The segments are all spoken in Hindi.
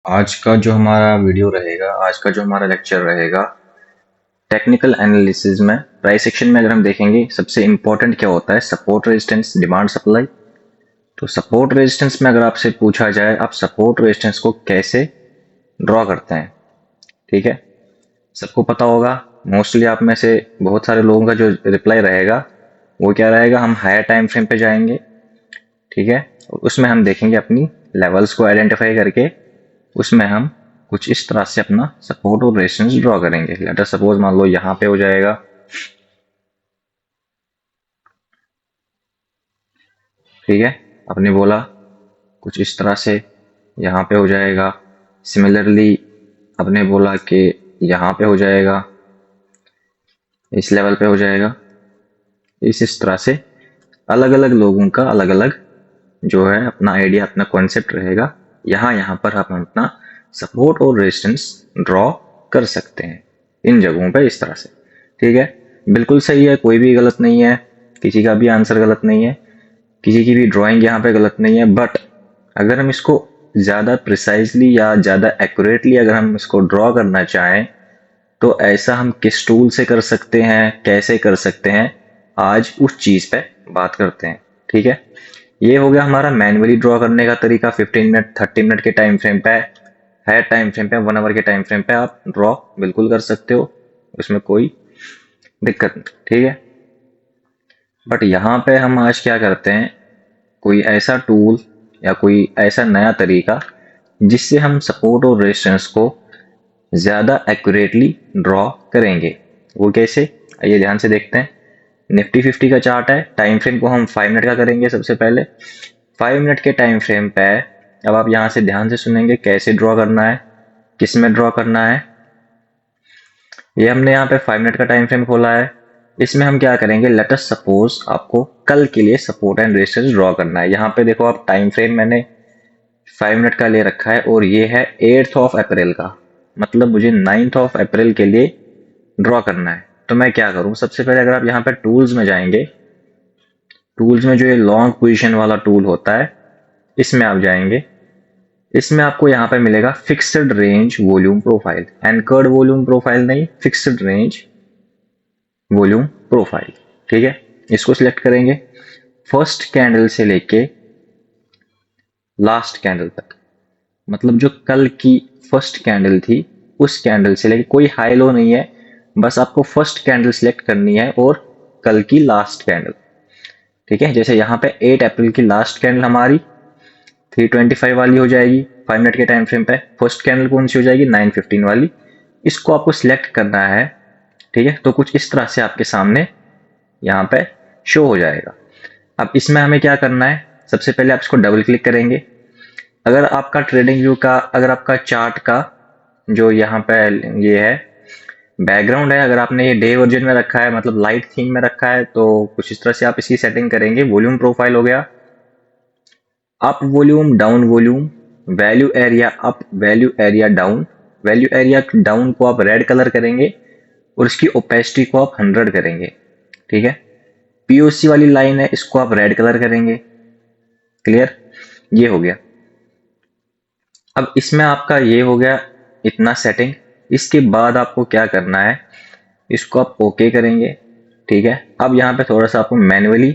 आज का जो हमारा वीडियो रहेगा, आज का जो हमारा लेक्चर रहेगा, टेक्निकल एनालिसिस में प्राइस एक्शन में अगर हम देखेंगे सबसे इंपॉर्टेंट क्या होता है, सपोर्ट रेजिस्टेंस, डिमांड सप्लाई। तो सपोर्ट रेजिस्टेंस में अगर आपसे पूछा जाए आप सपोर्ट रेजिस्टेंस को कैसे ड्रॉ करते हैं, ठीक है, सबको पता होगा। मोस्टली आप में से बहुत सारे लोगों का जो रिप्लाई रहेगा वो क्या रहेगा, हम हायर टाइम फ्रेम पे जाएंगे, ठीक है, और उसमें हम देखेंगे अपनी लेवल्स को आइडेंटिफाई करके उसमें हम कुछ इस तरह से अपना सपोर्ट और रेजिस्टेंस ड्रॉ करेंगे। लेटर सपोज मान लो यहाँ पे हो जाएगा, ठीक है, आपने बोला कुछ इस तरह से यहाँ पे हो जाएगा। सिमिलरली आपने बोला कि यहाँ पे हो जाएगा, इस लेवल पे हो जाएगा। इस तरह से अलग अलग लोगों का अलग अलग जो है अपना आइडिया, अपना कॉन्सेप्ट रहेगा। यहाँ पर हम अपना सपोर्ट और रेजिस्टेंस ड्रॉ कर सकते हैं इन जगहों पे इस तरह से, ठीक है। बिल्कुल सही है, कोई भी गलत नहीं है, किसी का भी आंसर गलत नहीं है, किसी की भी ड्राइंग यहाँ पे गलत नहीं है। बट अगर हम इसको ज़्यादा प्रिसाइजली या ज़्यादा एक्यूरेटली अगर हम इसको ड्रॉ करना चाहें तो ऐसा हम किस टूल से कर सकते हैं, कैसे कर सकते हैं, आज उस चीज़ पे बात करते हैं, ठीक है। ये हो गया हमारा मैन्युअली ड्रॉ करने का तरीका। 15 मिनट 30 मिनट के टाइम फ्रेम पे, हायर टाइम फ्रेम पे, 1 आवर के टाइम फ्रेम पे आप ड्रॉ बिल्कुल कर सकते हो, उसमें कोई दिक्कत नहीं, ठीक है। बट यहाँ पे हम आज क्या करते हैं, कोई ऐसा टूल या कोई ऐसा नया तरीका जिससे हम सपोर्ट और रेजिस्टेंस को ज़्यादा एक्यूरेटली ड्रॉ करेंगे। वो कैसे, आइए ध्यान से देखते हैं। निफ्टी 50 का चार्ट है, टाइम फ्रेम को हम 5 मिनट का करेंगे सबसे पहले। 5 मिनट के टाइम फ्रेम पे अब आप यहाँ से ध्यान से सुनेंगे कैसे ड्रॉ करना है, किस में ड्रॉ करना है। ये हमने यहाँ पे 5 मिनट का टाइम फ्रेम खोला है, इसमें हम क्या करेंगे, लेट अस सपोज आपको कल के लिए सपोर्ट एंड रेजिस्टेंस ड्रॉ करना है। यहाँ पे देखो आप टाइम फ्रेम मैंने 5 मिनट का ले रखा है और ये है 8th ऑफ अप्रैल का, मतलब मुझे 9th ऑफ अप्रैल के लिए ड्रॉ करना है। तो मैं क्या करूं, सबसे पहले अगर आप यहाँ पे टूल्स में जाएंगे, टूल्स में जो ये लॉन्ग पोजीशन वाला टूल होता है इसमें आप जाएंगे। इसमें आपको यहाँ पे मिलेगा fixed range volume profile, anchored volume profile नहीं, फिक्स्ड रेंज वॉल्यूम प्रोफाइल, ठीक है। इसको सिलेक्ट करेंगे, फर्स्ट कैंडल से लेके लास्ट कैंडल तक, मतलब जो कल की फर्स्ट कैंडल थी उस कैंडल से लेके, कोई हाई लो नहीं है, बस आपको फर्स्ट कैंडल सिलेक्ट करनी है और कल की लास्ट कैंडल, ठीक है। जैसे यहाँ पे 8 अप्रैल की लास्ट कैंडल हमारी 325 वाली हो जाएगी 5 मिनट के टाइम फ्रेम पे। फर्स्ट कैंडल कौन सी हो जाएगी, 915 वाली। इसको आपको सिलेक्ट करना है, ठीक है। तो कुछ इस तरह से आपके सामने यहाँ पे शो हो जाएगा। अब इसमें हमें क्या करना है, सबसे पहले आप इसको डबल क्लिक करेंगे। अगर आपका ट्रेडिंग व्यू का, अगर आपका चार्ट का जो यहाँ पे ये है बैकग्राउंड है, अगर आपने ये डे वर्जन में रखा है, मतलब लाइट थीम में रखा है, तो कुछ इस तरह से आप इसकी सेटिंग करेंगे। वॉल्यूम प्रोफाइल हो गया, up volume, down volume, value area up, value area down. Value area down को आप रेड कलर करेंगे और इसकी ओपेसिटी को आप 100 करेंगे, ठीक है। पीओसी वाली लाइन है, इसको आप रेड कलर करेंगे, क्लियर, ये हो गया। अब इसमें आपका ये हो गया इतना सेटिंग। इसके बाद आपको क्या करना है, इसको आप ओके करेंगे, ठीक है। अब यहाँ पे थोड़ा सा आपको मैन्युअली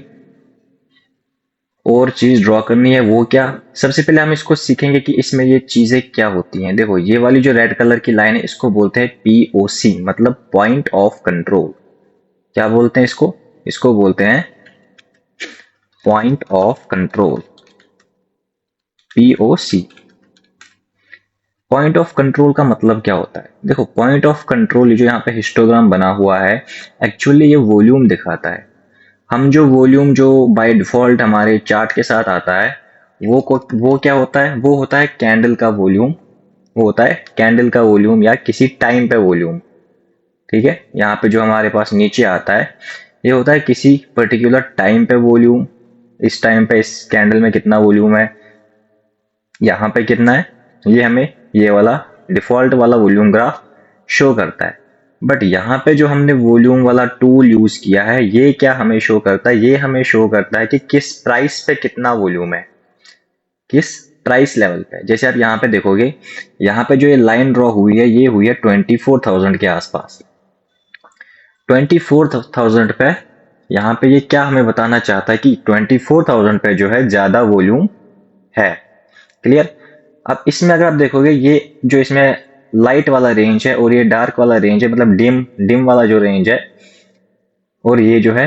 और चीज ड्रॉ करनी है। वो क्या, सबसे पहले हम इसको सीखेंगे कि इसमें ये चीजें क्या होती हैं। देखो ये वाली जो रेड कलर की लाइन है इसको बोलते हैं पीओसी, मतलब पॉइंट ऑफ कंट्रोल। क्या बोलते हैं इसको, इसको बोलते हैं point of control, POC. Point of control का मतलब क्या होता है, देखो पॉइंट ऑफ कंट्रोल जो यहाँ पे हिस्टोग्राम बना हुआ है एक्चुअली ये वॉल्यूम दिखाता है। हम जो वॉल्यूम जो बाय डिफॉल्ट हमारे चार्ट के साथ आता है वो क्या होता है, वो होता है कैंडल का वॉल्यूम, वो होता है कैंडल का वॉल्यूम या किसी टाइम पे वॉल्यूम, ठीक है। यहाँ पे जो हमारे पास नीचे आता है ये होता है किसी पर्टिकुलर टाइम पे वॉल्यूम। इस टाइम पे इस कैंडल में कितना वॉल्यूम है, यहाँ पे कितना है, ये हमें ये वाला डिफॉल्ट वाला वॉल्यूम ग्राफ शो करता है। बट यहाँ पे जो हमने वॉल्यूम वाला टूल यूज किया है ये क्या हमें शो करता है, ये हमें शो करता है कि किस प्राइस पे कितना वॉल्यूम है, किस प्राइस लेवल पे। जैसे आप यहाँ पे देखोगे, यहाँ पे जो ये लाइन ड्रॉ हुई है, ये हुई है 24,000 के आसपास। 24,000 पे यहाँ पे ये क्या हमें बताना चाहता है कि 24,000 पे जो है ज्यादा वॉल्यूम है। क्लियर। अब इसमें अगर आप देखोगे, ये जो इसमें लाइट वाला रेंज है और ये डार्क वाला रेंज है, मतलब डिम डिम वाला जो रेंज है, और ये जो है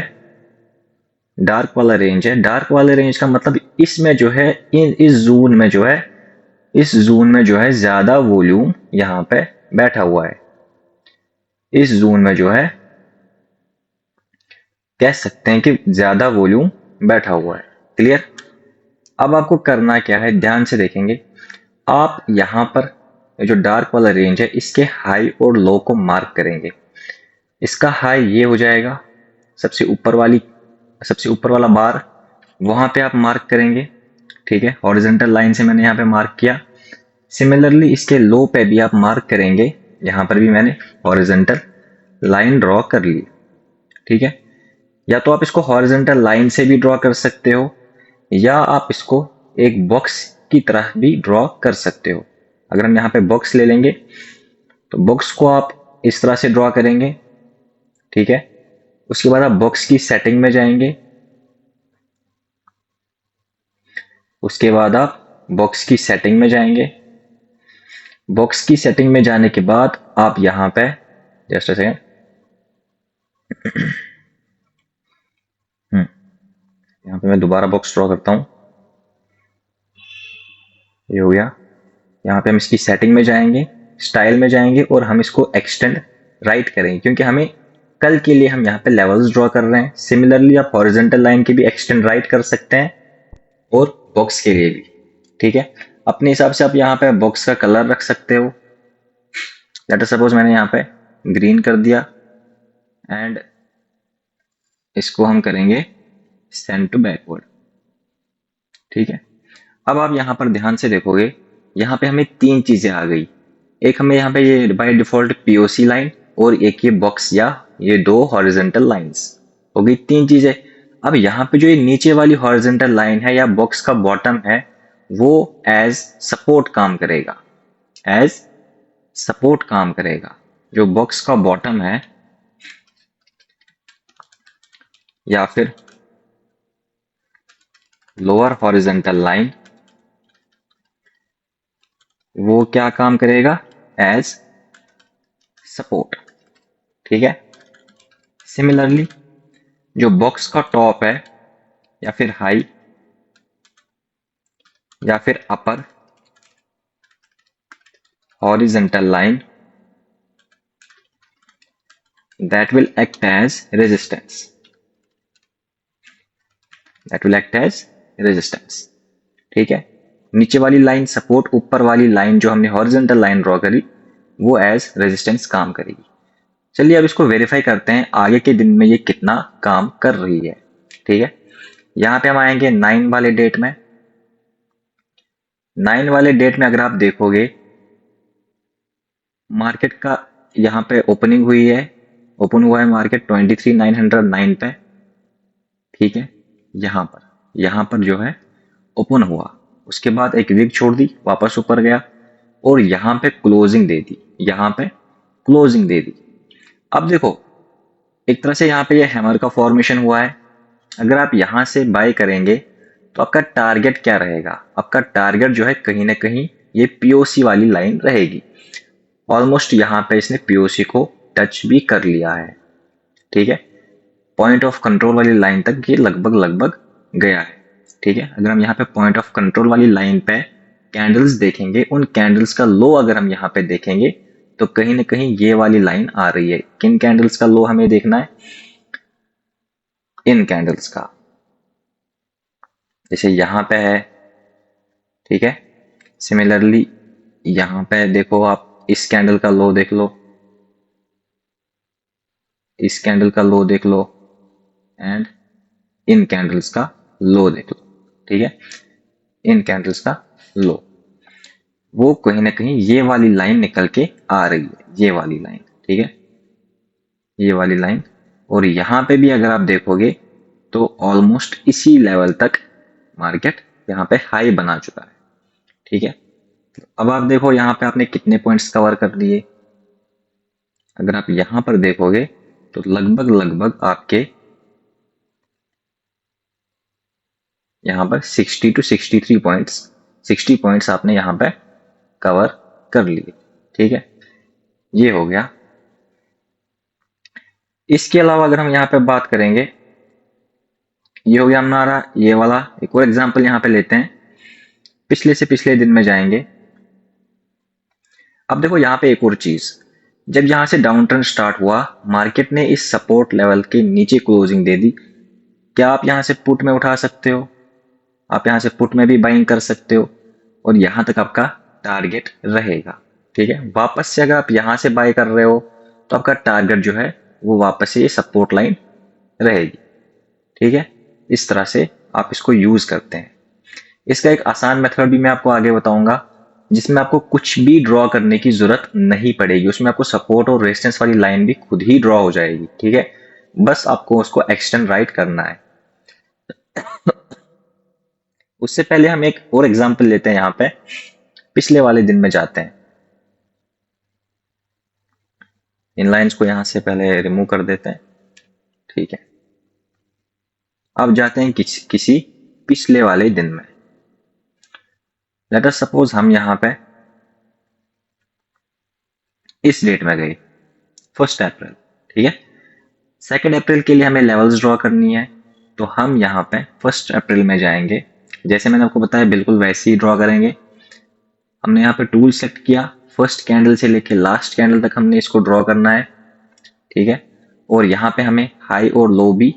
डार्क वाला रेंज है। डार्क वाले रेंज का मतलब इसमें जो है, इस जोन में जो है, इस जोन में जो है ज्यादा वॉल्यूम यहाँ पे बैठा हुआ है। इस जोन में जो है कह सकते हैं कि ज्यादा वॉल्यूम बैठा हुआ है। क्लियर। अब आपको करना क्या है, ध्यान से देखेंगे। आप यहाँ पर जो डार्क वाला रेंज है, इसके हाई और लो को मार्क करेंगे। इसका हाई ये हो जाएगा, सबसे ऊपर वाला बार, वहां पे आप मार्क करेंगे। ठीक है, हॉरिजॉन्टल लाइन से मैंने यहाँ पे मार्क किया। सिमिलरली इसके लो पे भी आप मार्क करेंगे, यहाँ पर भी मैंने हॉरिजॉन्टल लाइन ड्रॉ कर ली। ठीक है, या तो आप इसको हॉरिजॉन्टल लाइन से भी ड्रॉ कर सकते हो, या आप इसको एक बॉक्स की तरह भी ड्रॉ कर सकते हो। अगर हम यहाँ पे बॉक्स ले लेंगे तो बॉक्स को आप इस तरह से ड्रॉ करेंगे। ठीक है, उसके बाद आप बॉक्स की सेटिंग में जाएंगे। उसके बाद आप बॉक्स की सेटिंग में जाएंगे। बॉक्स की सेटिंग में जाने के बाद आप यहाँ पे जस्ट सेकेंड, यहाँ पे मैं दोबारा बॉक्स ड्रॉ करता हूँ। ये हो गया। यहाँ पे हम इसकी सेटिंग में जाएंगे, स्टाइल में जाएंगे, और हम इसको एक्सटेंड राइट करेंगे, क्योंकि हमें कल के लिए हम यहाँ पे लेवल्स ड्रॉ कर रहे हैं। सिमिलरली आप हॉरिजॉन्टल लाइन के भी एक्सटेंड राइट कर सकते हैं, और बॉक्स के लिए भी। ठीक है, अपने हिसाब से आप यहाँ पे बॉक्स का कलर रख सकते हो। लेट अस सपोज मैंने यहाँ पे ग्रीन कर दिया, एंड इसको हम करेंगे सेंड टू बैकवर्ड। ठीक है, अब आप यहाँ पर ध्यान से देखोगे, यहाँ पे हमें तीन चीजें आ गई। एक हमें यहाँ पे ये बाय डिफॉल्ट पीओसी लाइन, और एक ये बॉक्स या ये दो हॉरिजॉन्टल लाइंस हो गई, तीन चीजें। अब यहाँ पे जो ये नीचे वाली हॉरिजॉन्टल लाइन है या बॉक्स का बॉटम है, वो एज सपोर्ट काम करेगा। एज सपोर्ट काम करेगा। जो बॉक्स का बॉटम है या फिर लोअर हॉरिजॉन्टल लाइन, वो क्या काम करेगा, एज सपोर्ट। ठीक है, सिमिलरली जो बॉक्स का टॉप है या फिर हाई या फिर upper horizontal line, that will act as resistance. That will act as resistance. ठीक है, नीचे वाली लाइन सपोर्ट, ऊपर वाली लाइन जो हमने हॉरिजॉन्टल लाइन ड्रॉ करी, वो एज रेजिस्टेंस काम करेगी। चलिए अब इसको वेरीफाई करते हैं आगे के दिन में ये कितना काम कर रही है। ठीक है, यहाँ पे हम आएंगे 9 वाले डेट में। 9 वाले डेट में अगर आप देखोगे, मार्केट का यहाँ पे ओपनिंग हुई है, ओपन हुआ है मार्केट 23,909 पे। ठीक है, यहाँ पर जो है ओपन हुआ, उसके बाद एक वीक छोड़ दी, वापस ऊपर गया, और यहाँ पे क्लोजिंग दे दी। यहाँ पे क्लोजिंग दे दी। अब देखो, एक तरह से यहाँ पे ये हैमर का फॉर्मेशन हुआ है। अगर आप यहाँ से बाय करेंगे तो आपका टारगेट क्या रहेगा, आपका टारगेट जो है कहीं ना कहीं ये पीओसी वाली लाइन रहेगी। ऑलमोस्ट यहाँ पे इसने पीओसी को टच भी कर लिया है। ठीक है, पॉइंट ऑफ कंट्रोल वाली लाइन तक ये लगभग गया है। ठीक है, अगर हम यहाँ पे पॉइंट ऑफ कंट्रोल वाली लाइन पे कैंडल्स देखेंगे, उन कैंडल्स का लो अगर हम यहाँ पे देखेंगे तो कहीं ना कहीं ये वाली लाइन आ रही है। किन कैंडल्स का लो हमें देखना है, इन कैंडल्स का, जैसे यहाँ पे है। ठीक है, सिमिलरली यहाँ पे देखो, आप इस कैंडल का लो देख लो, इस कैंडल का लो देख लो, एंड इन कैंडल्स का लो देख लो। ठीक है, इन कैंडल्स का लो, वो कहीं ना कहीं ये वाली लाइन निकल के आ रही है, ये वाली लाइन। ठीक है, ये वाली लाइन, और यहाँ पे भी अगर आप देखोगे तो ऑलमोस्ट इसी लेवल तक मार्केट यहाँ पे हाई बना चुका है। ठीक है। अब आप देखो यहाँ पे आपने कितने पॉइंट्स कवर कर लिए। अगर आप यहाँ पर देखोगे तो लगभग लगभग आपके यहाँ पर 60 to 63 पॉइंट्स, 60 पॉइंट्स आपने यहाँ पे कवर कर लिए। ठीक है, ये हो गया। इसके अलावा अगर हम यहाँ पे बात करेंगे, ये हो गया हमारा ये वाला। एक और एग्जांपल यहाँ पे लेते हैं, पिछले से पिछले दिन में जाएंगे। अब देखो यहाँ पे एक और चीज, जब यहाँ से डाउन ट्रेंड स्टार्ट हुआ, मार्केट ने इस सपोर्ट लेवल के नीचे क्लोजिंग दे दी। क्या आप यहाँ से पुट में उठा सकते हो? आप यहाँ से पुट में भी बाइंग कर सकते हो और यहाँ तक आपका टारगेट रहेगा। ठीक है, वापस से अगर आप यहाँ से बाय कर रहे हो तो आपका टारगेट जो है वो वापस से ये सपोर्ट लाइन रहेगी। ठीक है, इस तरह से आप इसको यूज करते हैं। इसका एक आसान मेथड भी मैं आपको आगे बताऊंगा, जिसमें आपको कुछ भी ड्रॉ करने की जरूरत नहीं पड़ेगी। उसमें आपको सपोर्ट और रेजिस्टेंस वाली लाइन भी खुद ही ड्रॉ हो जाएगी। ठीक है, बस आपको उसको एक्सटेंड राइट करना है। उससे पहले हम एक और एग्जांपल लेते हैं। यहाँ पे पिछले वाले दिन में जाते हैं, इन लाइंस को यहां से पहले रिमूव कर देते हैं। ठीक है, अब जाते हैं किसी पिछले वाले दिन में। लेट अस सपोज हम यहाँ पे इस डेट में गए 1 अप्रैल। ठीक है, 2 अप्रैल के लिए हमें लेवल्स ड्रॉ करनी है, तो हम यहाँ पे 1 अप्रैल में जाएंगे। जैसे मैंने आपको बताया बिल्कुल वैसे ही ड्रॉ करेंगे। हमने यहाँ पे टूल सेलेक्ट किया, फर्स्ट कैंडल से लेके लास्ट कैंडल तक हमने इसको ड्रॉ करना है। ठीक है, और यहाँ पे हमें हाई और लो भी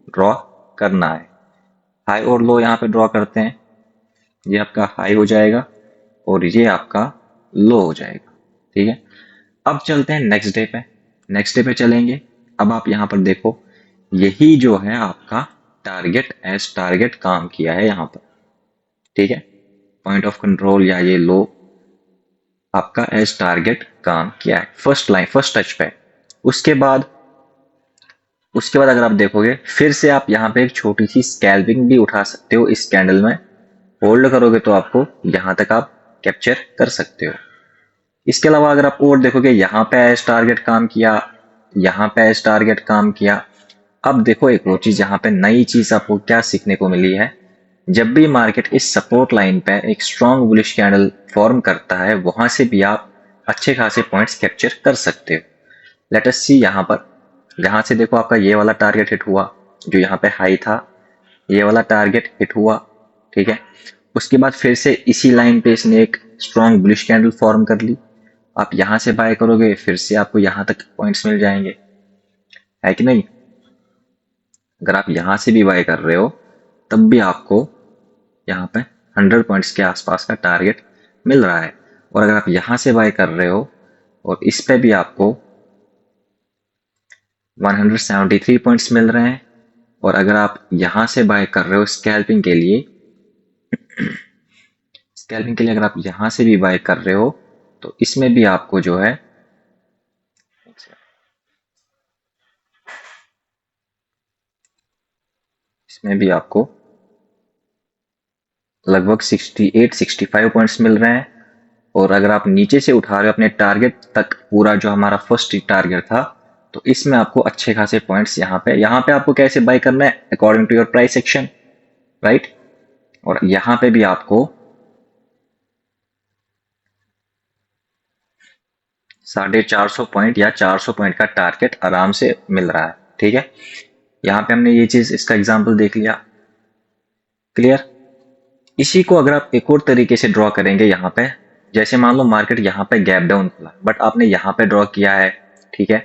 ड्रॉ करना है। हाई और लो यहाँ पे ड्रॉ करते हैं, ये आपका हाई हो जाएगा और ये आपका लो हो जाएगा। ठीक है, अब चलते हैं नेक्स्ट डे पे। नेक्स्ट डे पे चलेंगे। अब आप यहाँ पर देखो, यही जो है आपका टारगेट एज टारगेट काम किया है यहाँ पर। ठीक है, पॉइंट ऑफ कंट्रोल या ये लो आपका एज टारगेट काम किया है फर्स्ट लाइन, फर्स्ट टच पे। उसके बाद अगर आप देखोगे, फिर से आप यहाँ पे एक छोटी सी स्कैल्पिंग भी उठा सकते हो। इस कैंडल में होल्ड करोगे तो आपको यहाँ तक आप कैप्चर कर सकते हो। इसके अलावा अगर आप और देखोगे, यहाँ पे एज टारगेट काम किया, यहाँ पे एज टारगेट काम किया। अब देखो एक और चीज, यहाँ पे नई चीज आपको क्या सीखने को मिली है। जब भी मार्केट इस सपोर्ट लाइन पे एक स्ट्रॉन्ग बुलिश कैंडल फॉर्म करता है, वहां से भी आप अच्छे खासे पॉइंट्स कैप्चर कर सकते हो। लेट अस सी, यहाँ पर जहां से देखो आपका ये वाला टारगेट हिट हुआ, जो यहाँ पे हाई था, ये वाला टारगेट हिट हुआ। ठीक है, उसके बाद फिर से इसी लाइन पे इसने एक स्ट्रॉन्ग बुलिश कैंडल फॉर्म कर ली। आप यहां से बाय करोगे, फिर से आपको यहां तक पॉइंट्स मिल जाएंगे, है कि नहीं? अगर आप यहां से भी बाय कर रहे हो तब भी आपको यहाँ पे 100 पॉइंट्स के आसपास का टारगेट मिल रहा है। और अगर आप यहां से बाय कर रहे हो और इस पे भी आपको 173 पॉइंट्स मिल रहे हैं। और अगर आप यहां से बाय कर रहे हो स्कैल्पिंग के लिए, अगर आप यहां से भी बाय कर रहे हो तो इसमें भी आपको जो है लगभग 68-65 पॉइंट्स मिल रहे हैं। और अगर आप नीचे से उठा रहे हो अपने टारगेट तक, पूरा जो हमारा फर्स्ट टारगेट था, तो इसमें आपको अच्छे खासे पॉइंट्स यहाँ पे आपको कैसे बाय करना है, according to your price action, right. और यहाँ पे भी आपको 450 पॉइंट या 400 पॉइंट का टारगेट आराम से मिल रहा है। ठीक है, यहाँ पे हमने ये चीज, इसका एग्जाम्पल देख लिया, क्लियर। इसी को अगर आप एक और तरीके से ड्रॉ करेंगे, यहाँ पे जैसे मान लो मार्केट यहाँ पे गैप डाउन खुला, बट आपने यहाँ पे ड्रॉ किया है। ठीक है,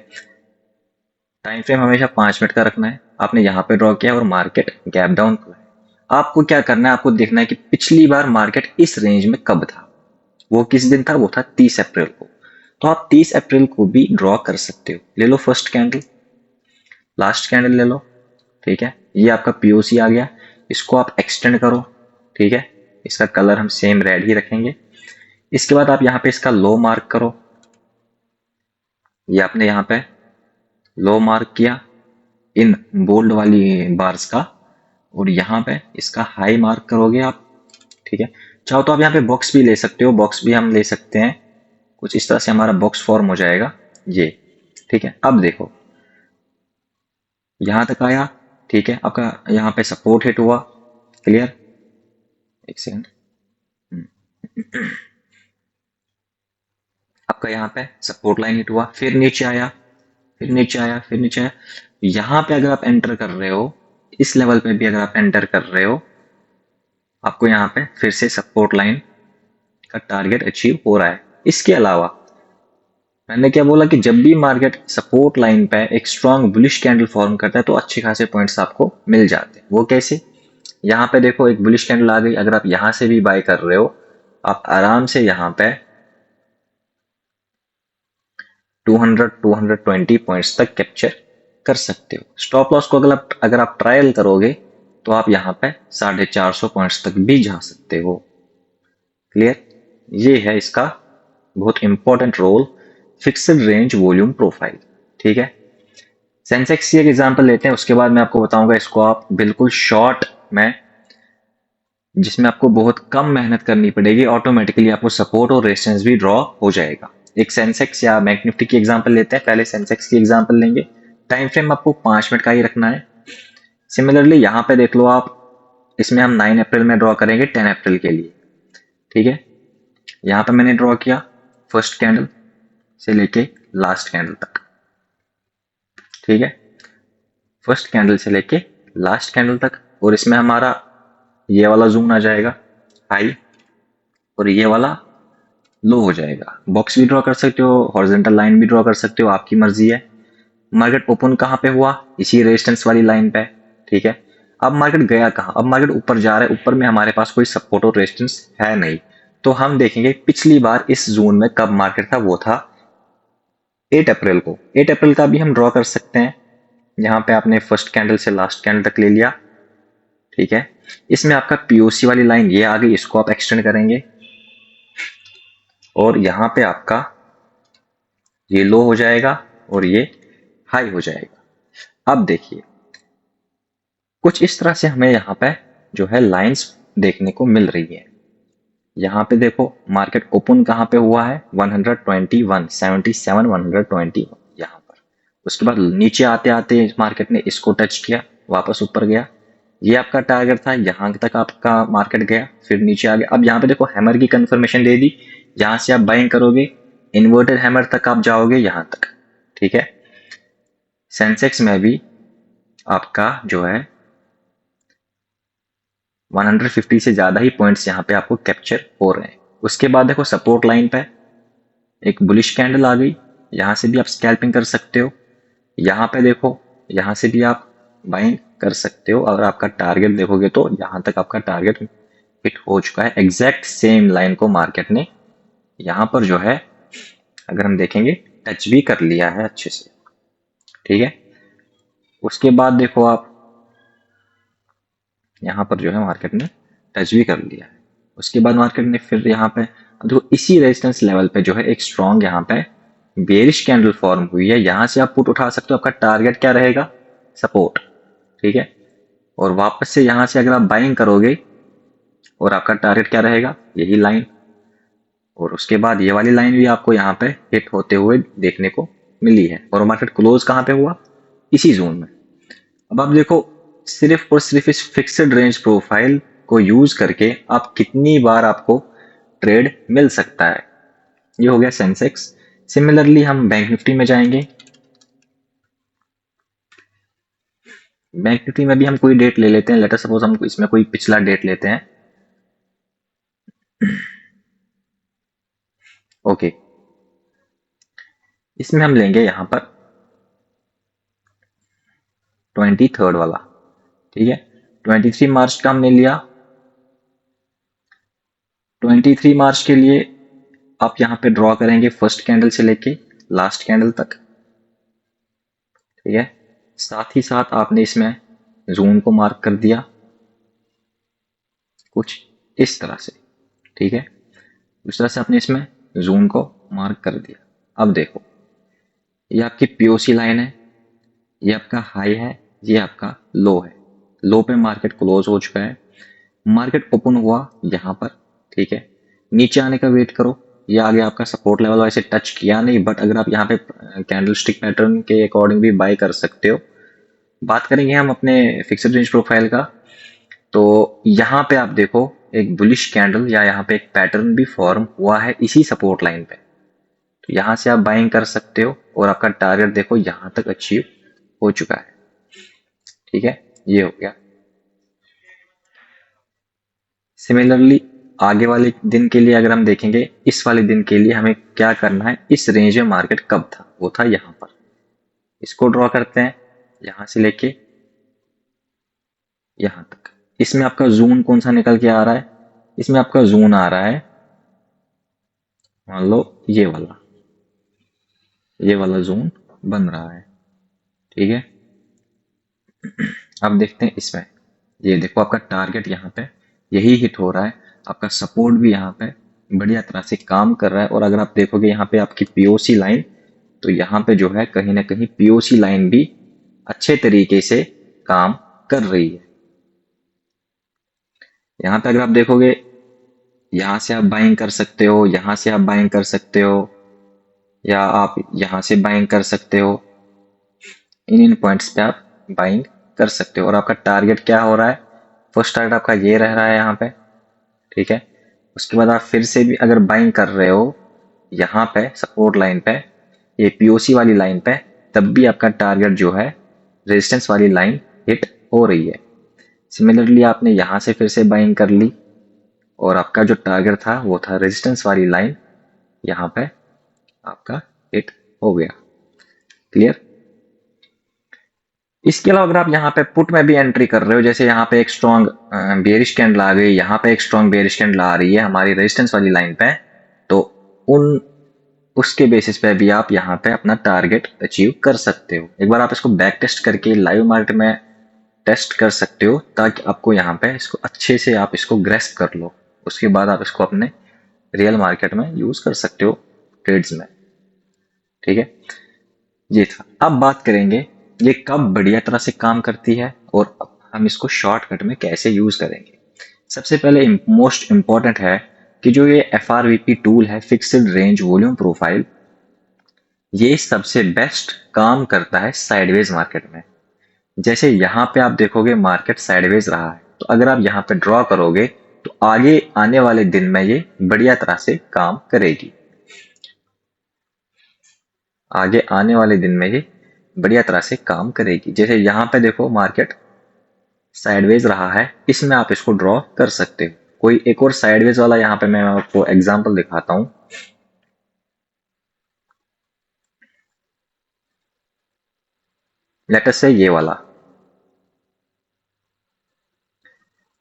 टाइम फ्रेम हमेशा 5 मिनट का रखना है। आपने यहाँ पे ड्रॉ किया और मार्केट गैप डाउन खुला है। आपको क्या करना है, आपको देखना है कि पिछली बार मार्केट इस रेंज में कब था, वो किस दिन था, वो था 30 अप्रैल को। तो आप 30 अप्रैल को भी ड्रॉ कर सकते हो। ले लो फर्स्ट कैंडल, लास्ट कैंडल ले लो। ठीक है, ये आपका पीओसी आ गया, इसको आप एक्सटेंड करो। ठीक है, इसका कलर हम सेम रेड ही रखेंगे। इसके बाद आप यहाँ पे इसका लो मार्क करो, ये आपने यहाँ पे लो मार्क किया इन बोल्ड वाली बार्स का, और यहाँ पे इसका हाई मार्क करोगे आप। ठीक है, चाहो तो आप यहाँ पे बॉक्स भी ले सकते हो, बॉक्स भी हम ले सकते हैं। कुछ इस तरह से हमारा बॉक्स फॉर्म हो जाएगा ये, ठीक है। अब देखो यहां तक आया, ठीक है। आपका यहाँ पे सपोर्ट हिट हुआ, क्लियर। एक सेकंड, आपका यहाँ पे सपोर्ट लाइन हिट हुआ, फिर नीचे आया, फिर नीचे आया, फिर नीचे आया। यहाँ पे अगर आप एंटर कर रहे हो, इस लेवल पे भी अगर आप एंटर कर रहे हो, आपको यहाँ पे फिर से सपोर्ट लाइन का टारगेट अचीव हो रहा है। इसके अलावा मैंने क्या बोला कि जब भी मार्केट सपोर्ट लाइन पे एक स्ट्रॉन्ग बुलिश कैंडल फॉर्म करता है तो अच्छे खासे पॉइंट्स आपको मिल जाते हैं। वो कैसे? यहाँ पे देखो एक बुलिश कैंडल आ गई, अगर आप यहां से भी बाय कर रहे हो, आप आराम से यहाँ पे 200 220 पॉइंट्स तक कैप्चर कर सकते हो। स्टॉप लॉस को अगर आप ट्रायल करोगे तो आप यहाँ पे 450 पॉइंट्स तक भी जा सकते हो, क्लियर। ये है इसका बहुत important role, fixed range volume profile, ठीक है। सेंसेक्स की एक एग्जांपल लेते हैं, उसके बाद मैं आपको बताऊंगा इसको आप बिल्कुल शॉर्ट में, जिसमें आपको बहुत कम मेहनत करनी पड़ेगी, ऑटोमेटिकली आपको सपोर्ट और रेजिस्टेंस भी ड्रॉ हो जाएगा। एक सेंसेक्स या बैंक निफ्टी की एग्जांपल लेते हैं, पहले सेंसेक्स की एग्जांपल लेंगे। टाइम फ्रेम आपको 5 मिनट का ही रखना है। सिमिलरली यहाँ पे देख लो आप, इसमें हम 9 अप्रैल में ड्रॉ करेंगे 10 अप्रैल के लिए, ठीक है। यहाँ पे मैंने ड्रॉ किया फर्स्ट कैंडल से लेके लास्ट कैंडल तक, ठीक है। फर्स्ट कैंडल से लेके लास्ट कैंडल तक, और इसमें हमारा ये वाला जोन आ जाएगा हाई और ये वाला लो हो जाएगा। बॉक्स भी ड्रॉ कर सकते हो, हॉरिजॉन्टल लाइन भी ड्रॉ कर सकते हो, आपकी मर्जी है। मार्केट ओपन कहाँ पे हुआ? इसी रेजिस्टेंस वाली लाइन पे, ठीक है। अब मार्केट गया कहाँ? अब मार्केट ऊपर जा रहा है, ऊपर में हमारे पास कोई सपोर्ट और रेजिस्टेंस है नहीं, तो हम देखेंगे पिछली बार इस जोन में कब मार्केट था, वो था 8 अप्रैल को। 8 अप्रैल का भी हम ड्रॉ कर सकते हैं। यहाँ पे आपने फर्स्ट कैंडल से लास्ट कैंडल तक ले लिया, ठीक है। इसमें आपका पीओसी वाली लाइन ये आ गई, इसको आप एक्सटेंड करेंगे और यहाँ पे आपका ये लो हो जाएगा और ये हाई हो जाएगा। अब देखिए कुछ इस तरह से हमें यहाँ पे जो है लाइंस देखने को मिल रही है। यहाँ पे देखो मार्केट ओपन कहाँ पे हुआ है? 121 77 121 यहाँ पर। उसके बाद नीचे आते आते मार्केट ने इसको टच किया, वापस ऊपर गया, ये आपका टारगेट था, यहाँ तक आपका मार्केट गया, फिर नीचे आ गया। अब यहाँ पे देखो हैमर की कंफर्मेशन दे दी, यहाँ से आप बाइंग करोगे, इन्वर्टेड हैमर तक आप जाओगे यहाँ तक, ठीक है। सेंसेक्स में भी आपका जो है 150 से ज्यादा ही पॉइंट्स यहाँ पे आपको कैप्चर हो रहे हैं। उसके बाद देखो सपोर्ट लाइन पे एक बुलिश कैंडल आ गई, यहाँ से भी आप स्कैल्पिंग कर सकते हो। यहाँ पे देखो, यहाँ से भी आप बाइंग कर सकते हो। अगर आपका टारगेट देखोगे तो यहाँ तक आपका टारगेट हिट हो चुका है। एग्जैक्ट सेम लाइन को मार्केट ने यहाँ पर जो है अगर हम देखेंगे टच भी कर लिया है अच्छे से, ठीक है। उसके बाद देखो आप यहाँ पर जो है मार्केट ने टच भी कर लिया है। उसके बाद मार्केट ने फिर यहाँ पे देखो इसी रेजिस्टेंस लेवल पे जो है एक स्ट्रॉन्ग यहाँ पे बेरिश कैंडल फॉर्म हुई है। यहाँ से आप पुट उठा सकते हो, आपका टारगेट क्या रहेगा? सपोर्ट, ठीक है। और वापस से यहाँ से अगर आप बाइंग करोगे और आपका टारगेट क्या रहेगा? यही लाइन। और उसके बाद ये वाली लाइन भी आपको यहाँ पे हिट होते हुए देखने को मिली है। और मार्केट क्लोज कहाँ पे हुआ? इसी जोन में। अब आप देखो सिर्फ और सिर्फ इस फिक्स्ड रेंज प्रोफाइल को यूज करके आप कितनी बार आपको ट्रेड मिल सकता है। ये हो गया सेंसेक्स। सिमिलरली हम बैंक निफ्टी में जाएंगे। बैंक निफ्टी में भी हम कोई डेट ले लेते हैं, लेटर सपोज हम इसमें कोई पिछला डेट लेते हैं, ओके। इसमें हम लेंगे यहां पर 23 वाला, ठीक है। 23 मार्च का हमने लिया। 23 मार्च के लिए आप यहां पे ड्रॉ करेंगे फर्स्ट कैंडल से लेके लास्ट कैंडल तक, ठीक है। साथ ही साथ आपने इसमें जोन को मार्क कर दिया कुछ इस तरह से, ठीक है। इस तरह से आपने इसमें जोन को मार्क कर दिया। अब देखो ये आपकी पीओसी लाइन है, ये आपका हाई है, ये आपका लो है। लो पे मार्केट क्लोज हो चुका है, मार्केट ओपन हुआ यहाँ पर ठीक है, नीचे आने का वेट करो। ये आगे आपका सपोर्ट लेवल वैसे टच किया नहीं, बट अगर आप यहाँ पे कैंडलस्टिक पैटर्न के अकॉर्डिंग भी बाय कर सकते हो। बात करेंगे हम अपने फिक्स्ड रेंज प्रोफाइल का, तो यहाँ पे आप देखो एक बुलिश कैंडल या यहाँ पे एक पैटर्न भी फॉर्म हुआ है इसी सपोर्ट लाइन पे, तो यहाँ से आप बाइंग कर सकते हो और आपका टारगेट देखो यहाँ तक अचीव हो चुका है। ठीक है, ये हो गया। सिमिलरली आगे वाले दिन के लिए अगर हम देखेंगे, इस वाले दिन के लिए हमें क्या करना है, इस रेंज में मार्केट कब था, वो था यहाँ पर। इसको ड्रॉ करते हैं यहां से लेके यहां तक। इसमें आपका जोन कौन सा निकल के आ रहा है, इसमें आपका जोन आ रहा है मान लो ये वाला जोन बन रहा है। ठीक है, अब देखते हैं इसमें, ये देखो आपका टारगेट यहाँ पे यही हिट हो रहा है, आपका सपोर्ट भी यहाँ पे बढ़िया तरह से काम कर रहा है। और अगर आप देखोगे यहाँ पे आपकी पीओसी लाइन, तो यहाँ पे जो है कहीं ना कहीं पीओसी लाइन भी अच्छे तरीके से काम कर रही है। यहाँ पे अगर आप देखोगे, यहाँ से आप बाइंग कर सकते हो, यहाँ से आप बाइंग कर सकते हो, या आप यहाँ से बाइंग कर सकते हो। इन पॉइंट्स पे आप बाइंग कर सकते हो। और आपका टारगेट क्या हो रहा है, फर्स्ट टारगेट आपका ये रह रहा है यहाँ पे। ठीक है, उसके बाद आप फिर से भी अगर बाइंग कर रहे हो यहाँ पे सपोर्ट लाइन पे, ये पीओसी वाली लाइन पे, तब भी आपका टारगेट जो है रेजिस्टेंस वाली लाइन हिट हो रही है। सिमिलरली आपने यहाँ से फिर से बाइंग कर ली और आपका जो टारगेट था वो था रेजिस्टेंस वाली लाइन, यहाँ पे आपका हिट हो गया। क्लियर। इसके अलावा अगर आप यहाँ पे पुट में भी एंट्री कर रहे हो, जैसे यहाँ पे एक स्ट्रॉन्ग बेरिश कैंडल आ गई, यहाँ पे एक स्ट्रॉन्ग बेरिश कैंडल आ रही है हमारी रेजिस्टेंस वाली लाइन पे, तो उसके बेसिस पे भी आप यहाँ पे अपना टारगेट अचीव कर सकते हो। एक बार आप इसको बैक टेस्ट करके लाइव मार्केट में टेस्ट कर सकते हो, ताकि आपको यहाँ पे इसको अच्छे से आप इसको ग्रेस्प कर लो। उसके बाद आप इसको अपने रियल मार्केट में यूज कर सकते हो ट्रेड्स में। ठीक है, ये था। अब बात करेंगे ये कब बढ़िया तरह से काम करती है और हम इसको शॉर्टकट में कैसे यूज करेंगे। सबसे पहले मोस्ट इंपॉर्टेंट है कि जो ये FRVP टूल है, फिक्स्ड रेंज वॉल्यूम प्रोफाइल, ये सबसे बेस्ट काम करता है साइडवेज मार्केट में। जैसे यहाँ पे आप देखोगे मार्केट साइडवेज रहा है, तो अगर आप यहाँ पे ड्रॉ करोगे तो आगे आने वाले दिन में ये बढ़िया तरह से काम करेगी। आगे आने वाले दिन में ये बढ़िया तरह से काम करेगी। जैसे यहाँ पे देखो मार्केट साइडवेज रहा है, इसमें आप इसको ड्रॉ कर सकते हो। कोई एक और साइडवेज वाला यहाँ पे मैं आपको एग्जांपल दिखाता हूं। लेट अस से ये वाला,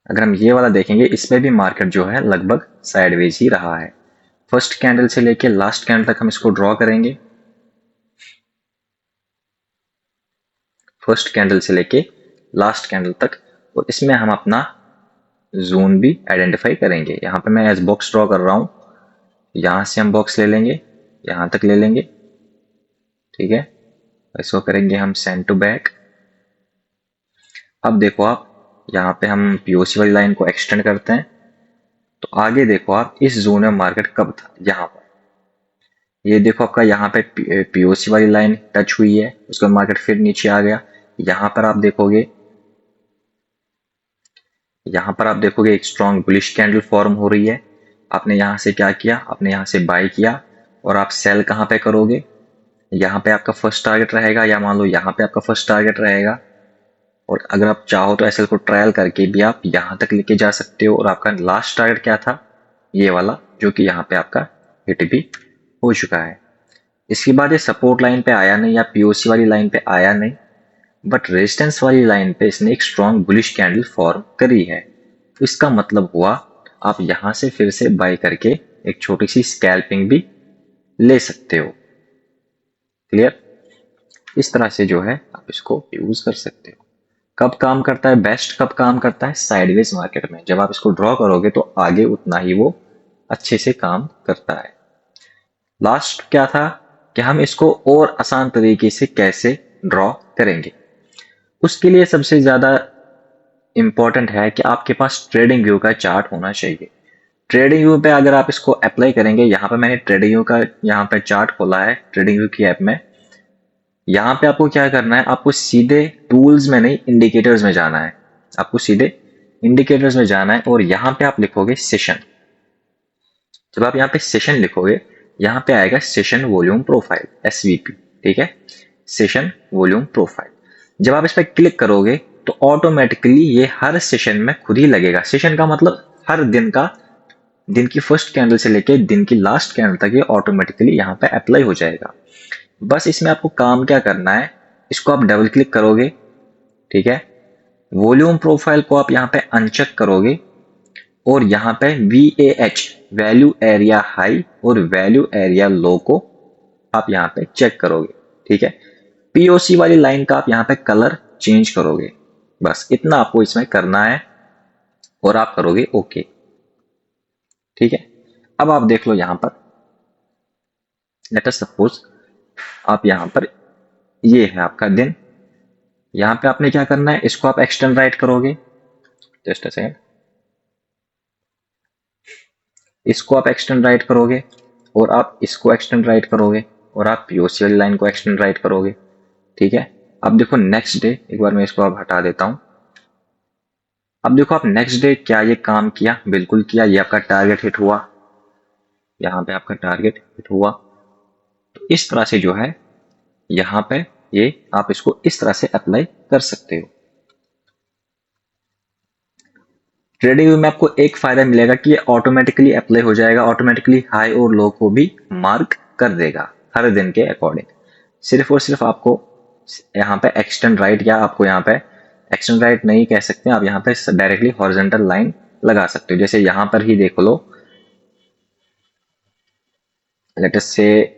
अगर हम ये वाला देखेंगे, इसमें भी मार्केट जो है लगभग साइडवेज ही रहा है। फर्स्ट कैंडल से लेके लास्ट कैंडल तक हम इसको ड्रॉ करेंगे। फर्स्ट कैंडल से लेके लास्ट कैंडल तक, और इसमें हम अपना जोन भी आइडेंटिफाई करेंगे। यहाँ पे मैं एज बॉक्स ड्रॉ कर रहा हूं, यहां से हम बॉक्स ले लेंगे, यहां तक ले लेंगे। ठीक है, इसको करेंगे हम सेंड टू बैक। अब देखो आप, यहाँ पे हम पीओसी वाली लाइन को एक्सटेंड करते हैं, तो आगे देखो आप इस जोन में मार्केट कब था, यहाँ पर। ये देखो आपका यहाँ पे पीओसी वाली लाइन टच हुई है, उसके बाद मार्केट फिर नीचे आ गया। यहाँ पर आप देखोगे, यहाँ पर आप देखोगे एक स्ट्रॉन्ग बुलिश कैंडल फॉर्म हो रही है। आपने यहाँ से क्या किया, आपने यहाँ से बाय किया, और आप सेल कहाँ पे करोगे, यहाँ पे आपका फर्स्ट टारगेट रहेगा, या मान लो यहाँ पे आपका फर्स्ट टारगेट रहेगा। और अगर आप चाहो तो एसएल को ट्रायल करके भी आप यहाँ तक लेके जा सकते हो। और आपका लास्ट टारगेट क्या था, ये वाला, जो कि यहाँ पे आपका हिट भी हो चुका है। इसके बाद ये सपोर्ट लाइन पे आया नहीं या पीओसी वाली लाइन पे आया नहीं, बट रेजिस्टेंस वाली लाइन पे इसने एक स्ट्रॉन्ग बुलिश कैंडल फॉर्म करी है। तो इसका मतलब हुआ आप यहाँ से फिर से बाय करके एक छोटी सी स्कैल्पिंग भी ले सकते हो। क्लियर। इस तरह से जो है आप इसको यूज कर सकते हो। कब काम करता है, बेस्ट कब काम करता है, साइडवेज मार्केट में। जब आप इसको ड्रॉ करोगे तो आगे उतना ही वो अच्छे से काम करता है। लास्ट क्या था कि हम इसको और आसान तरीके से कैसे ड्रॉ करेंगे। उसके लिए सबसे ज्यादा इंपॉर्टेंट है कि आपके पास ट्रेडिंग व्यू का चार्ट होना चाहिए। ट्रेडिंग व्यू पे अगर आप इसको अप्लाई करेंगे, यहाँ पे मैंने ट्रेडिंग व्यू का यहाँ पे चार्ट खोला है ट्रेडिंग व्यू की ऐप में। यहाँ पे आपको क्या करना है, आपको सीधे टूल्स में नहीं इंडिकेटर्स में जाना है। आपको सीधे इंडिकेटर्स में जाना है और यहाँ पे आप लिखोगे सेशन। जब आप यहाँ पे सेशन लिखोगे, यहाँ पे आएगा सेशन वॉल्यूम प्रोफाइल SVP, ठीक है, सेशन वॉल्यूम प्रोफाइल। जब आप इस पर क्लिक करोगे तो ऑटोमेटिकली ये हर सेशन में खुद ही लगेगा। सेशन का मतलब हर दिन का, दिन की फर्स्ट कैंडल से लेके दिन की लास्ट कैंडल तक ये ऑटोमेटिकली यहाँ पे अप्लाई हो जाएगा। बस इसमें आपको काम क्या करना है, इसको आप डबल क्लिक करोगे, ठीक है, वॉल्यूम प्रोफाइल को आप यहाँ पे अनचेक करोगे और यहाँ पे VAH वैल्यू एरिया हाई और वैल्यू एरिया लो को आप यहाँ पे चेक करोगे, ठीक है। POC वाली लाइन का आप यहाँ पे कलर चेंज करोगे। बस इतना आपको इसमें करना है और आप करोगे ओके, ठीक है। अब आप देख लो यहाँ पर, लेट अस सपोज आप यहाँ पर, ये है आपका दिन। यहाँ पे आपने क्या करना है, इसको आप एक्सटेंड राइट करोगे, जस्ट अ सेकंड, इसको आप एक्सटेंड राइट करोगे और आप इसको एक्सटेंड राइट करोगे और आप POC वाली लाइन को एक्सटेंड राइट करोगे, ठीक है। अब देखो नेक्स्ट डे, एक बार मैं इसको अब हटा देता हूं। अब देखो आप नेक्स्ट डे क्या ये काम किया, बिल्कुल किया, ये आपका टारगेट हिट हुआ, यहाँ पे आपका टारगेट हिट हुआ। तो इस तरह से जो है यहाँ पे ये आप इसको इस तरह से अप्लाई कर सकते हो। ट्रेडिंग व्यू में आपको एक फायदा मिलेगा कि ये ऑटोमेटिकली अप्लाई हो जाएगा, ऑटोमेटिकली हाई और लो को भी मार्क कर देगा हर दिन के अकॉर्डिंग। सिर्फ और सिर्फ आपको यहाँ पे एक्सटेंड राइट, या आपको यहाँ पे एक्सटेंड राइट नहीं कह सकते, आप यहाँ पे डायरेक्टली हॉरिजॉन्टल लाइन लगा सकते हो। जैसे यहाँ पर ही देख लो, लेट अस से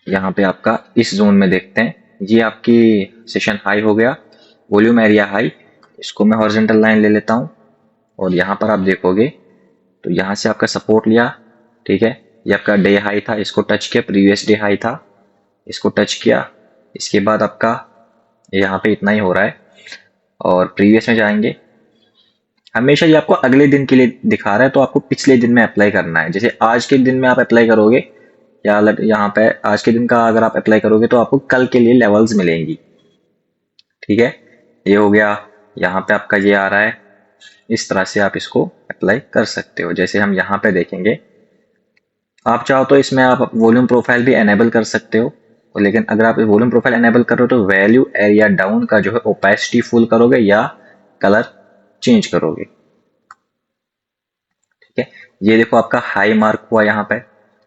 यहाँ पे आपका इस जोन में देखते हैं, ये आपकी सेशन हाई हो गया, वॉल्यूम एरिया हाई, इसको मैं हॉरिजॉन्टल लाइन ले लेता हूँ और यहाँ पर आप देखोगे तो यहाँ से आपका सपोर्ट लिया, ठीक है, ये आपका डे हाई था, इसको टच किया, प्रीवियस डे हाई था, इसको टच किया, इसके बाद आपका यहाँ पे इतना ही हो रहा है और प्रीवियस में जाएंगे। हमेशा ये आपको अगले दिन के लिए दिखा रहा है, तो आपको पिछले दिन में अप्लाई करना है। जैसे आज के दिन में आप अप्लाई करोगे, या यहाँ पे आज के दिन का अगर आप अप्लाई करोगे तो आपको कल के लिए लेवल्स मिलेंगी, ठीक है। ये हो गया, यहाँ पे आपका ये आ रहा है, इस तरह से आप इसको अप्लाई कर सकते हो। जैसे हम यहाँ पे देखेंगे, आप चाहो तो इसमें आप वॉल्यूम प्रोफाइल भी एनेबल कर सकते हो, लेकिन अगर आप वॉल्यूम प्रोफाइल एनेबल करो तो वैल्यू एरिया डाउन का जो है ओपेसिटी फुल करोगे या कलर चेंज करोगे, ठीक है। ये देखो आपका हाई मार्क हुआ, यहाँ पे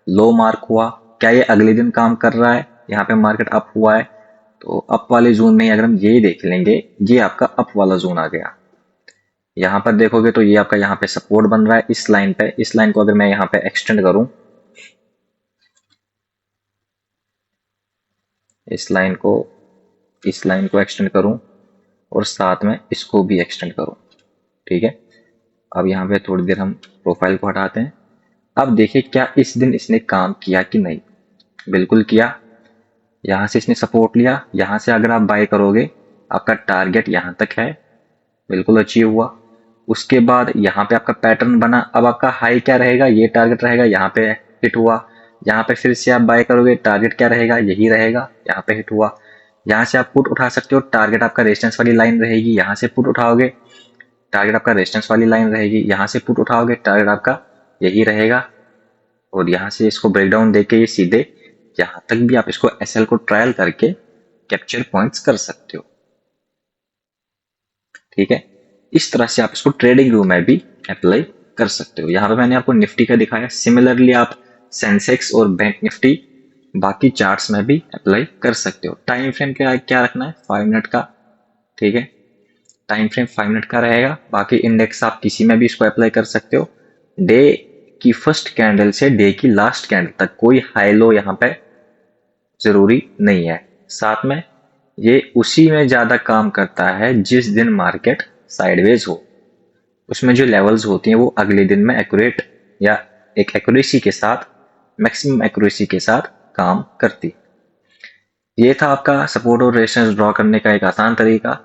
लो मार्क हुआ, क्या ये अगले दिन काम कर रहा है, यहाँ पे मार्केट अप हुआ है, तो अप वाले जोन में अगर हम ये देख लेंगे, ये आपका अप वाला जोन आ गया। यहाँ पर देखोगे तो ये आपका यहाँ पे सपोर्ट बन रहा है इस लाइन पे। इस लाइन को अगर मैं यहाँ पे एक्सटेंड करूं, इस लाइन को एक्सटेंड करूं और साथ में इसको भी एक्सटेंड करूं, ठीक है। अब यहाँ पे थोड़ी देर हम प्रोफाइल को हटाते हैं। अब देखिए क्या इस दिन इसने काम किया कि नहीं, बिल्कुल किया। यहाँ से इसने सपोर्ट लिया, यहाँ से अगर आप बाय करोगे, आपका टारगेट यहाँ तक है, बिल्कुल अचीव हुआ। उसके बाद यहाँ पे आपका पैटर्न बना, अब आपका हाई क्या रहेगा, ये टारगेट रहेगा, यहाँ पे हिट हुआ। यहाँ पे फिर से आप बाय करोगे, टारगेट क्या रहेगा, यही रहेगा, यहाँ पे हिट हुआ। यहाँ से आप पुट उठा सकते हो, टारगेट आपका रेजिस्टेंस वाली लाइन रहेगी, यहाँ से पुट उठाओगे, टारगेट आपका रेजिस्टेंस वाली लाइन रहेगी, यहाँ से पुट उठाओगे, टारगेट आपका यही रहेगा। और यहाँ से इसको ब्रेकडाउन देके ये सीधे यहाँ तक भी आप इसको SL को ट्रायल करके कैप्चर पॉइंट्स कर सकते हो, ठीक है। इस तरह से आप इसको ट्रेडिंग व्यू में भी अप्लाई कर सकते हो। यहाँ पे मैंने आपको निफ्टी का दिखाया, सिमिलरली आप सेंसेक्स और बैंक निफ्टी बाकी चार्ट्स में भी अप्लाई कर सकते हो। टाइम फ्रेम क्या रखना है, 5 मिनट का, ठीक है, टाइम फ्रेम 5 मिनट का रहेगा। बाकी इंडेक्स आप किसी में भी इसको अप्लाई कर सकते हो। डे की फर्स्ट कैंडल से डे की लास्ट कैंडल तक कोई हाई लो यहाँ पे जरूरी नहीं है। साथ में ये उसी में ज्यादा काम करता है जिस दिन मार्केट साइडवेज हो, उसमें जो लेवल्स होती हैं वो अगले दिन में एक्यूरेट या एक एक्यूरेसी के साथ, मैक्सिमम एक्यूरेसी के साथ काम करती। ये था आपका सपोर्ट और रेजिस्टेंस ड्रॉ करने का एक आसान तरीका।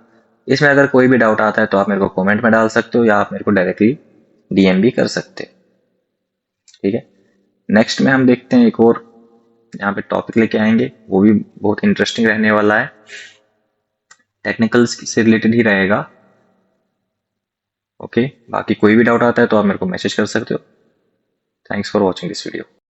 इसमें अगर कोई भी डाउट आता है तो आप मेरे को कमेंट में डाल सकते हो या आप मेरे को डायरेक्टली DM भी कर सकते हो। ठीक है, नेक्स्ट में हम देखते हैं एक और यहाँ पे टॉपिक लेके आएंगे, वो भी बहुत इंटरेस्टिंग रहने वाला है, टेक्निकल्स से रिलेटेड ही रहेगा। ओके, बाकी कोई भी डाउट आता है तो आप मेरे को मैसेज कर सकते हो। Thanks for watching this video.